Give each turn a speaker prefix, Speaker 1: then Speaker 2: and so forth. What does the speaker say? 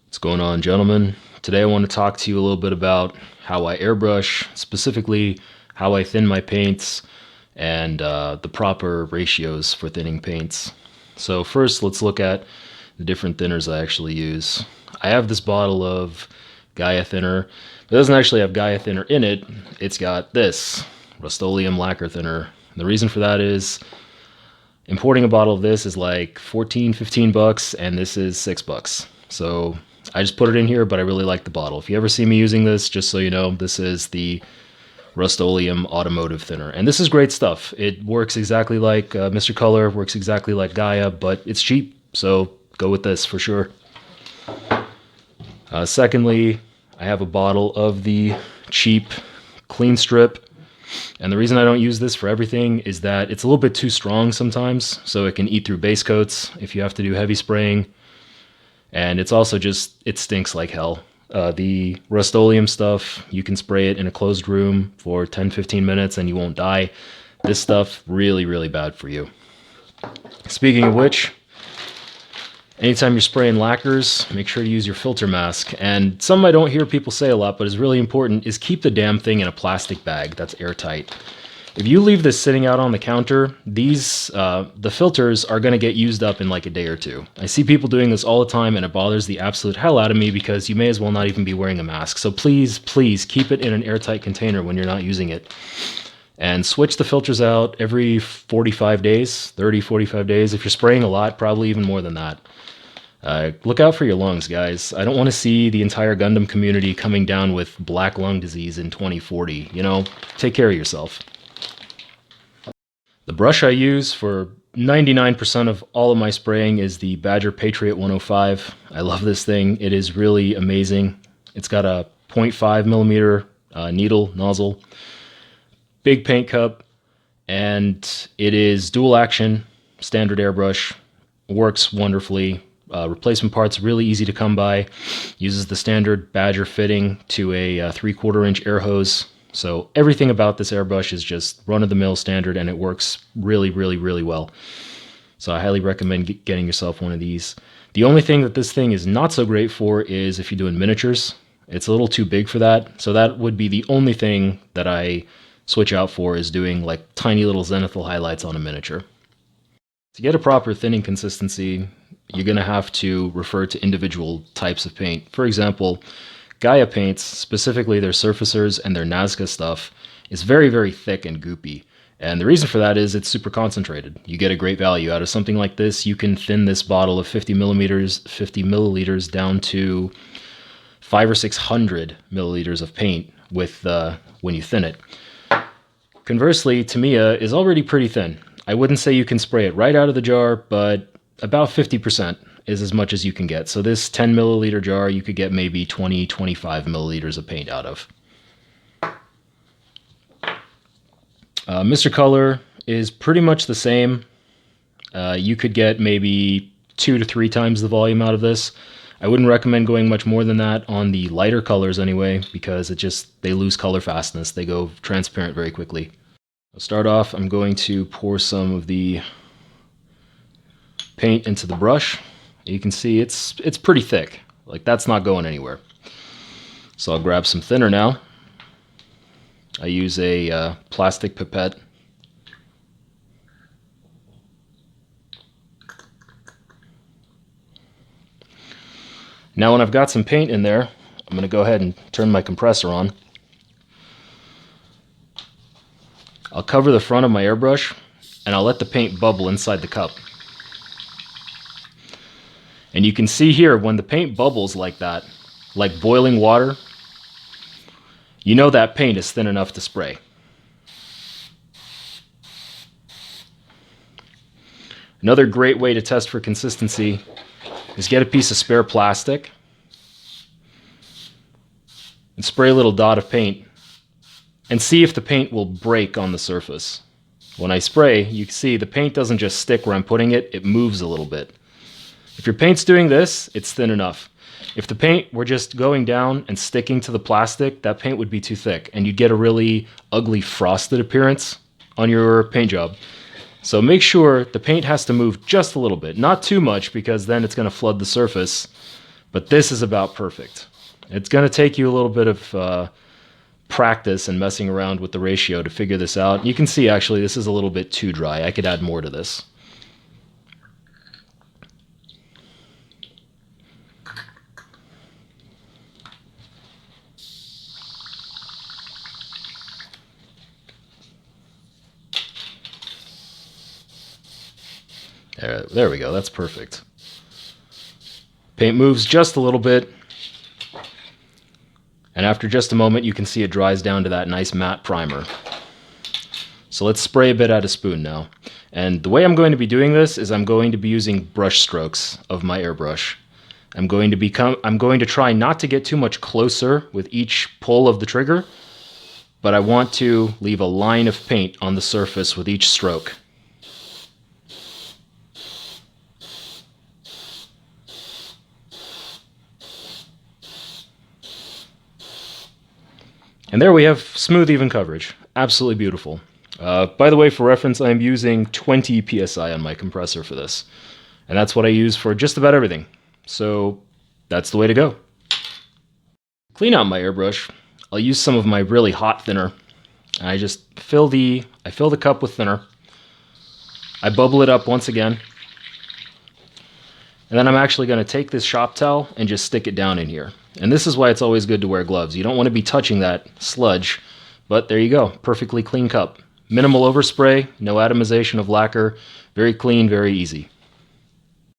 Speaker 1: What's going on, gentlemen? Today I want to talk to you a little bit about how I airbrush, specifically how I thin my paints, and the proper ratios for thinning paints. So first, let's look at the different thinners I actually use. I have this bottle of Gaia thinner. It doesn't actually have Gaia thinner in it. It's got this Rust-Oleum lacquer thinner. And the reason for that is importing a bottle of this is like 14, 15 bucks, and this is $6. So I just put it in here, but I really like the bottle. If you ever see me using this, just so you know, this is the Rust-Oleum automotive thinner. And this is great stuff. It works exactly like Mr. Color, works exactly like Gaia, but it's cheap, so go with this for sure. Secondly, I have a bottle of the cheap Clean Strip. And the reason I don't use this for everything is that it's a little bit too strong sometimes, so it can eat through base coats if you have to do heavy spraying. And it's also just, it stinks like hell. The Rust-Oleum stuff, you can spray it in a closed room for 10-15 minutes and you won't die. This stuff, really, really bad for you. Speaking of which, anytime you're spraying lacquers, make sure to use your filter mask. And something I don't hear people say a lot, but is really important, is keep the damn thing in a plastic bag that's airtight. If you leave this sitting out on the counter, the filters are going to get used up in like a day or two. I see people doing this all the time, and it bothers the absolute hell out of me because you may as well not even be wearing a mask. So please, please keep it in an airtight container when you're not using it. And switch the filters out every 45 days, 30, 45 days. If you're spraying a lot, probably even more than that. Look out for your lungs, guys. I don't want to see the entire Gundam community coming down with black lung disease in 2040. You know, take care of yourself. The brush I use for 99% of all of my spraying is the Badger Patriot 105. I love this thing. It is really amazing. It's got a 0.5 millimeter needle nozzle, big paint cup, and it is dual action, standard airbrush. Works wonderfully. Replacement parts really easy to come by. Uses the standard Badger fitting to a 3/4 inch air hose. So everything about this airbrush is just run-of-the-mill standard, and it works really, really, really well. So I highly recommend getting yourself one of these. The only thing that this thing is not so great for is if you're doing miniatures. It's a little too big for that. So that would be the only thing that I switch out for, is doing like tiny little zenithal highlights on a miniature. To get a proper thinning consistency, you're going to have to refer to individual types of paint. For example, Gaia paints, specifically their surfacers and their Nazca stuff, is very, very thick and goopy. And the reason for that is it's super concentrated. You get a great value out of something like this. You can thin this bottle of 50 milliliters down to 500 or 600 milliliters of paint with when you thin it. Conversely, Tamiya is already pretty thin. I wouldn't say you can spray it right out of the jar, but about 50% is as much as you can get. So this 10 milliliter jar, you could get maybe 20, 25 milliliters of paint out of. Mr. Color is pretty much the same. You could get maybe 2 to 3 times the volume out of this. I wouldn't recommend going much more than that on the lighter colors anyway, because they lose color fastness. They go transparent very quickly. I'll start off, I'm going to pour some of the paint into the brush. You can see it's pretty thick. Like, that's not going anywhere. So I'll grab some thinner now. I use a plastic pipette. Now when I've got some paint in there, I'm going to go ahead and turn my compressor on. I'll cover the front of my airbrush, and I'll let the paint bubble inside the cup. And you can see here, when the paint bubbles like that, like boiling water, you know that paint is thin enough to spray. Another great way to test for consistency is get a piece of spare plastic and spray a little dot of paint and see if the paint will break on the surface. When I spray, you can see the paint doesn't just stick where I'm putting it, it moves a little bit. If your paint's doing this, it's thin enough. If the paint were just going down and sticking to the plastic, that paint would be too thick, and you'd get a really ugly frosted appearance on your paint job. So make sure the paint has to move just a little bit, not too much, because then it's going to flood the surface, But this is about perfect. It's going to take you a little bit of practice and messing around with the ratio to figure this out. You can see actually this is a little bit too dry. I could add more to this. There we go, that's perfect. Paint moves just a little bit, and after just a moment you can see it dries down to that nice matte primer. So let's spray a bit at a spoon now. And the way I'm going to be doing this is I'm going to be using brush strokes of my airbrush. I'm going to try not to get too much closer with each pull of the trigger, but I want to leave a line of paint on the surface with each stroke. And there we have smooth, even coverage. Absolutely beautiful. By the way, for reference, I'm using 20 psi on my compressor for this. And that's what I use for just about everything. So that's the way to go. Clean out my airbrush. I'll use some of my really hot thinner. And I just fill the cup with thinner. I bubble it up once again. And then I'm actually going to take this shop towel and just stick it down in here. And this is why it's always good to wear gloves. You don't want to be touching that sludge, but there you go, perfectly clean cup. Minimal overspray, no atomization of lacquer, very clean, very easy.